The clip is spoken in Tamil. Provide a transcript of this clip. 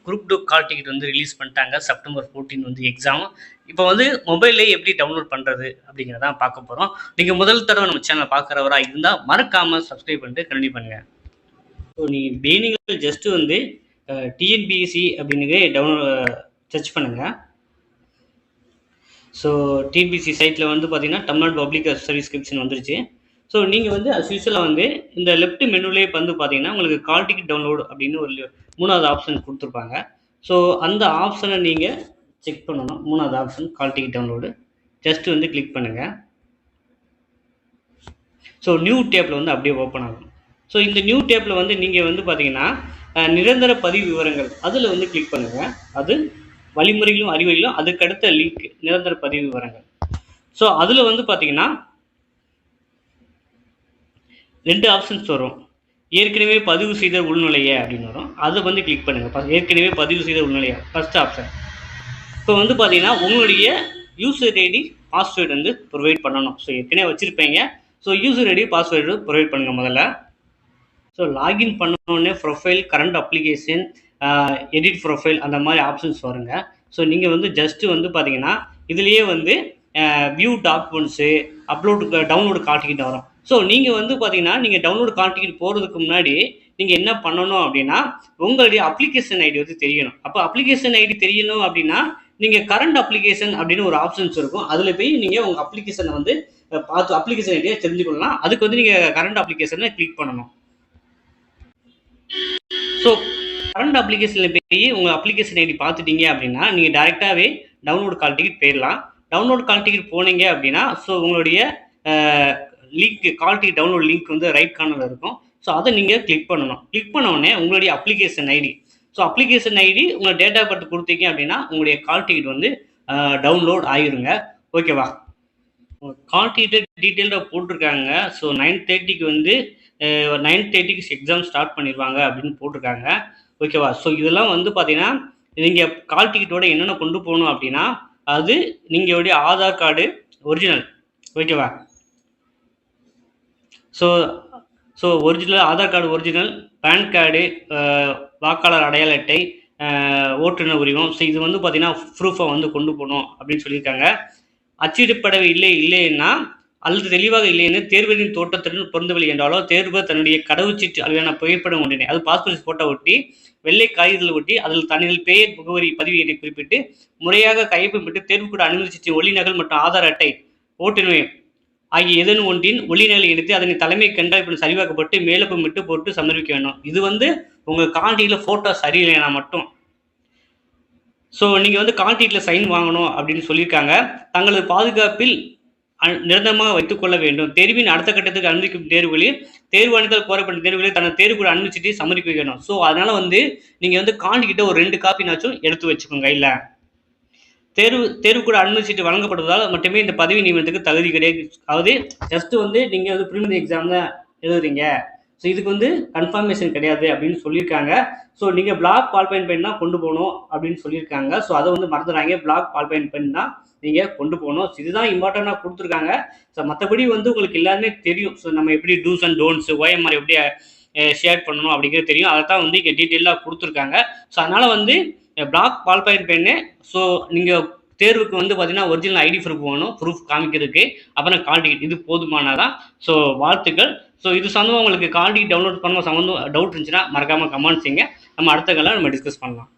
குரூப் 2 கால் டிக்கெட் வந்து ரிலீஸ் பண்ணிட்டாங்க. செப்டம்பர் 14 வந்து எக்ஸாம். இப்போ வந்து மொபைல்லே எப்படி டவுன்லோட் பண்ணுறது அப்படிங்கிறத பார்க்க போகிறோம். நீங்கள் முதல் தடவை நம்ம சேனலை பார்க்குறவரா இருந்தால் மறக்காமல் சப்ஸ்கிரைப் பண்ணிட்டு கண்டினியூ பண்ணுங்கள். ஸோ நீங்கள் பெய்னிங்கள் ஜஸ்ட்டு வந்து டிஎன்பிஎஸ்சி அப்படின்னு சர்ச் பண்ணுங்கள். ஸோ டிஎன்பிஎஸ்சி சைட்டில் வந்து பார்த்தீங்கன்னா தமிழ்நாடு பப்ளிக் சர்வீஸ் கமிஷன் வந்துருச்சு. ஸோ நீங்கள் வந்து அஸ் யூஸ்வலாக வந்து இந்த லெஃப்ட் மெனுலேயே வந்து பார்த்தீங்கன்னா உங்களுக்கு கால் டிக்கெட் டவுன்லோடு அப்படின்னு ஒரு 3வது ஆப்ஷன் கொடுத்துருப்பாங்க. ஸோ அந்த ஆப்ஷனை நீங்கள் செக் பண்ணணும். 3வது ஆப்ஷன் கால் டிக்கெட் டவுன்லோடு ஜஸ்ட் வந்து கிளிக் பண்ணுங்கள். ஸோ நியூ டேப்பில் வந்து அப்படியே ஓப்பன் ஆகும். ஸோ இந்த நியூ டேப்பில் வந்து நீங்கள் வந்து பார்த்தீங்கன்னா நிரந்தர பதிவு விவரங்கள் அதில் வந்து கிளிக் பண்ணுங்கள். அது வழிமுறைகளும் அறிவுரைகளும் அதுக்கடுத்த லிங்க் நிரந்தர பதிவு விவரங்கள். ஸோ அதில் வந்து பார்த்தீங்கன்னா 2 ஆப்ஷன்ஸ் வரும். ஏற்கனவே பதிவு செய்த உள்நுழைய அப்படின்னு வரும். அதை வந்து கிளிக் பண்ணுங்கள். ஏற்கனவே பதிவு செய்த உள்நுழைய ஃபஸ்ட் ஆப்ஷன். இப்போ வந்து பார்த்தீங்கன்னா உங்களுடைய யூசர் ஐடி பாஸ்வேர்டு வந்து ப்ரொவைட் பண்ணணும். ஸோ ஏற்கனவே வச்சுருப்பீங்க. So user ID password provide பண்ணுங்கள் முதல்ல. ஸோ லாகின் பண்ணோடனே profile, current application, edit profile அந்த மாதிரி ஆப்ஷன்ஸ் வருங்க. ஸோ நீங்கள் வந்து ஜஸ்ட்டு வந்து பார்த்தீங்கன்னா இதுலேயே வந்து வியூ டாக்குமெண்ட்ஸு டவுன்லோடு கால் டிக்கெட் வரும். ஸோ நீங்கள் வந்து பார்த்தீங்கன்னா நீங்கள் டவுன்லோடு கால் டிக்கெட் போகிறதுக்கு முன்னாடி நீங்கள் என்ன பண்ணணும் அப்படின்னா உங்களுடைய அப்ளிகேஷன் ஐடி வந்து தெரியணும். அப்போ அப்ளிகேஷன் ஐடி தெரியணும் அப்படின்னா நீங்கள் கரண்ட் அப்ளிகேஷன் அப்படின்னு ஒரு ஆப்ஷன்ஸ் இருக்கும். அதில் போய் நீங்கள் உங்கள் அப்ளிகேஷனை வந்து பார்த்து அப்ளிகேஷன் ஐடியை தெரிஞ்சுக்கொள்ளலாம். அதுக்கு வந்து நீங்கள் கரண்ட் அப்ளிகேஷனை கிளிக் பண்ணணும். ஸோ கரண்ட் அப்ளிகேஷனில் போய் உங்கள் அப்ளிகேஷன் ஐடி பார்த்துட்டீங்க அப்படின்னா நீங்கள் டேரெக்டாகவே டவுன்லோடு கால் டிக்கெட் போயிடலாம். டவுன்லோடு கால் டிக்கெட் போனீங்க அப்படின்னா ஸோ உங்களுடைய லிங்க் கால் டிக்கெட் டவுன்லோட் லிங்க் வந்து ரைட் கார்னரில் இருக்கும். ஸோ அதை நீங்கள் கிளிக் பண்ணணும். கிளிக் பண்ண உடனே உங்களுடைய அப்ளிகேஷன் ஐடி அப்ளிகேஷன் ஐடி உங்கள் டேட் ஆஃப் பர்த் கொடுத்தீங்க அப்படின்னா உங்களுடைய கால் டிக்கெட் வந்து டவுன்லோட் ஆகிருங்க. ஓகேவா? கால் டிக்கெட் டீட்டெயில்டாக போட்டிருக்காங்க. ஸோ 9:30க்கு வந்து 9:30க்கு எக்ஸாம் ஸ்டார்ட் பண்ணிடுவாங்க அப்படின்னு போட்டிருக்காங்க. ஓகேவா? ஸோ இதெல்லாம் வந்து பார்த்தீங்கன்னா நீங்கள் கால் டிக்கெட்டோட என்னென்ன கொண்டு போகணும் அப்படின்னா அது நீங்களுடைய ஆதார் கார்டு ஒரிஜினல். ஓகேவா? So original Aadhaar card original, PAN card, வாக்காளர் அடையாள அட்டை, ஓட்டுநர் உரிமம். ஸோ இது வந்து பார்த்தீங்கன்னா ப்ரூஃபை வந்து கொண்டு போகணும் அப்படின்னு சொல்லியிருக்காங்க. அச்சிடப்படவே இல்லைன்னா அல்லது தெளிவாக இல்லைன்னு தேர்வரின் தோட்டத்துடன் பொருந்தவில்லை என்றாலோ தேர்வு தன்னுடைய கடவுச்சீட்டு அளவிலான புகைப்படம் ஒன்றினை அது பாஸ்போர்ட் போட்டோ ஒட்டி வெள்ளை காகிதத்தில் ஒட்டி அதில் தன்னில் பெயர், முகவரி, பதிவு எண்ணை குறிப்பிட்டு முறையாக கையொப்பமிட்டு தேர்வுக்கூட அனுமதி சீட்டு, ஒளி நகல் மற்றும் ஆதார் அட்டை, ஓட்டுநர் ஆகிய ஏதேனும் ஒன்றின் ஒளிநகலை எடுத்து அதனை தலைமை கண்டாய்ப்பு சரிவாக்கப்பட்டு மேலப்பமிட்டு போட்டு சமர்ப்பிக்க வேண்டும். இது வந்து உங்கள் கால் டிக்கெட்டில் ஃபோட்டோ சரியில்லைனா மட்டும். ஸோ நீங்கள் வந்து கால் டிக்கெட்டில் சைன் வாங்கணும் அப்படின்னு சொல்லியிருக்காங்க. தங்களது பாதுகாப்பில் நிரந்தரமாக வைத்துக்கொள்ள வேண்டும். தேர்வின் அடுத்த கட்டத்துக்கு அனுமதிக்கும் தேர்வுகளில் தேர்வு அணிதல் கோரப்பட்ட தேர்வுகளில் தனது தேர்வு கூட அனுமதிச்சுட்டு சமர்ப்பிக்க வேணும். ஸோ அதனால் வந்து நீங்கள் வந்து கால் டிக்கெட்டை ஒரு 2 காப்பினாச்சும் எடுத்து வச்சுக்கோங்க. இல்லை தேர்வு கூட அனுமதிச்சுட்டு வழங்கப்படுவதால் மட்டுமே இந்த பதவி நியமனத்துக்கு தகுதி கிடையாது. அதாவது ஜஸ்ட் வந்து நீங்கள் வந்து ப்ரிலிமினரி எக்ஸாம் தான் எழுதுறீங்க. ஸோ இதுக்கு வந்து கன்ஃபர்மேஷன் கிடையாது அப்படின்னு சொல்லியிருக்காங்க. ஸோ நீங்கள் பிளாக் பால்பைன் பென் தான் கொண்டு போகணும் அப்படின்னு சொல்லியிருக்காங்க. ஸோ அதை வந்து மறந்துடுறாங்க. பிளாக் பால்பைன் பென் தான் நீங்கள் கொண்டு போகணும். ஸோ இதுதான் இம்பார்ட்டண்டாக கொடுத்துருக்காங்க. ஸோ மற்றபடி வந்து உங்களுக்கு எல்லாருமே தெரியும். ஸோ நம்ம எப்படி டூஸ் அண்ட் டோன்ட்ஸ், OMR எப்படி ஷேர் பண்ணணும் அப்படிங்கிறது தெரியும். அதை தான் வந்து இங்கே டீட்டெயிலாக கொடுத்துருக்காங்க. ஸோ அதனால் வந்து பிளாக் பால்பைன் பென்னு. ஸோ நீங்கள் தேர்வுக்கு வந்து பார்த்தீங்கன்னா ஒரிஜினல் ஐடி ப்ரூஃப் வேணும், ப்ரூஃப் காமிக்கிறதுக்கு. அப்புறம் கால் டிக்கெட், இது போதுமானதான். ஸோ வாழ்த்துக்கள். ஸோ இது சம்மந்தமாக உங்களுக்கு கால் டிக்கெட் டவுன்லோட் பண்ண சம்மந்தம் டவுட் இருந்துச்சுன்னா மறக்காமல் கமெண்ட் செய்யுங்க. நம்ம அடுத்த காலம் நம்ம டிஸ்கஸ் பண்ணலாம்.